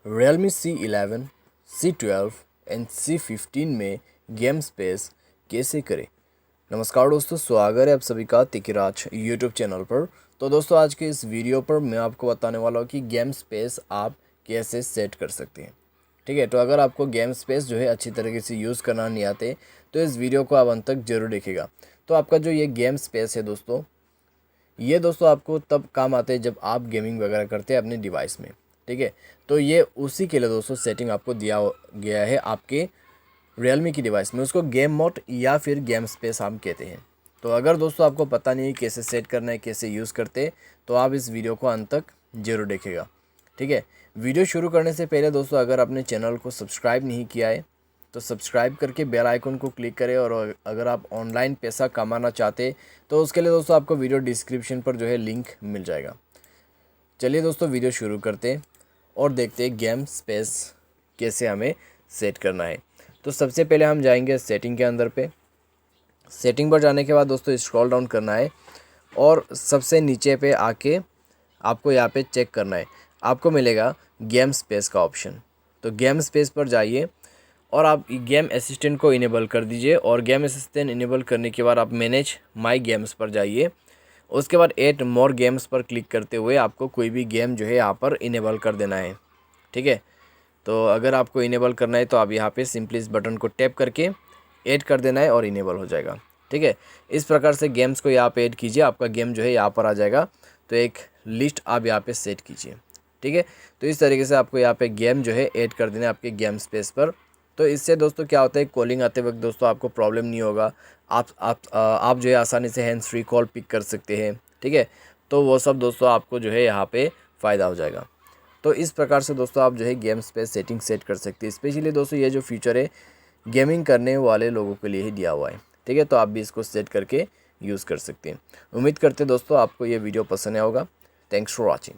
Realme C11, C12 and C15 में game space कैसे करें। नमस्कार दोस्तों, स्वागत है आप सभी का तिकिराज यूट्यूब चैनल पर। तो दोस्तों, आज के इस वीडियो पर मैं आपको बताने वाला हूँ कि गेम स्पेस आप कैसे सेट कर सकते हैं। ठीक है, तो अगर आपको गेम स्पेस जो है अच्छी तरीके से यूज़ करना नहीं आते तो इस वीडियो को आप अंत तक जरूर देखिएगा। तो आपका जो ये गेम स्पेस है दोस्तों, ये दोस्तों आपको तब काम आते हैं जब आप गेमिंग वगैरह करते हैं अपने डिवाइस में। ठीक है, तो ये उसी के लिए दोस्तों सेटिंग आपको दिया गया है आपके Realme की डिवाइस में। उसको गेम मोड या फिर गेम स्पेस हम कहते हैं। तो अगर दोस्तों आपको पता नहीं है कैसे सेट करना है, कैसे यूज़ करते हैं, तो आप इस वीडियो को अंत तक जरूर देखेगा। ठीक है, वीडियो शुरू करने से पहले दोस्तों, अगर आपने चैनल को सब्सक्राइब नहीं किया है तो सब्सक्राइब करके बेल आइकन को क्लिक करें। और अगर आप ऑनलाइन पैसा कमाना चाहते तो उसके लिए दोस्तों आपको वीडियो डिस्क्रिप्शन पर जो है लिंक मिल जाएगा। चलिए दोस्तों, वीडियो शुरू करते हैं और देखते हैं गेम स्पेस कैसे हमें सेट करना है। तो सबसे पहले हम जाएंगे सेटिंग के अंदर पे। सेटिंग पर जाने के बाद दोस्तों स्क्रॉल डाउन करना है और सबसे नीचे पे आके आपको यहाँ पे चेक करना है। आपको मिलेगा गेम स्पेस का ऑप्शन। तो गेम स्पेस पर जाइए और आप गेम असिस्टेंट को इनेबल कर दीजिए। और गेम असिस्टेंट इनेबल करने के बाद आप मैनेज माई गेम्स पर जाइए। उसके बाद ऐड मोर गेम्स पर क्लिक करते हुए आपको कोई भी गेम जो है यहाँ पर इनेबल कर देना है। ठीक है, तो अगर आपको इनेबल करना है तो आप यहाँ पे सिंपली इस बटन को टैप करके ऐड कर देना है और इनेबल हो जाएगा। ठीक है, इस प्रकार से गेम्स को यहाँ पे ऐड कीजिए, आपका गेम जो है यहाँ पर आ जाएगा। तो एक लिस्ट आप यहाँ पे सेट कीजिए। ठीक है, तो इस तरीके से आपको यहाँ पे गेम जो है ऐड कर देना है आपके गेम स्पेस पर। तो इससे दोस्तों क्या होता है, कॉलिंग आते वक्त दोस्तों आपको प्रॉब्लम नहीं होगा। आप जो है आसानी से हैंड्स फ्री कॉल पिक कर सकते हैं। ठीक है, तो वो सब दोस्तों आपको जो है यहाँ पे फ़ायदा हो जाएगा। तो इस प्रकार से दोस्तों आप जो है गेम स्पेस सेटिंग सेट कर सकते हैं। स्पेशली दोस्तों ये जो फीचर है गेमिंग करने वाले लोगों के लिए ही दिया हुआ है। ठीक है, तो आप भी इसको सेट करके यूज़ कर सकते हैं। उम्मीद करते हैं दोस्तों आपको ये वीडियो पसंद आया होगा। Thanks for watching.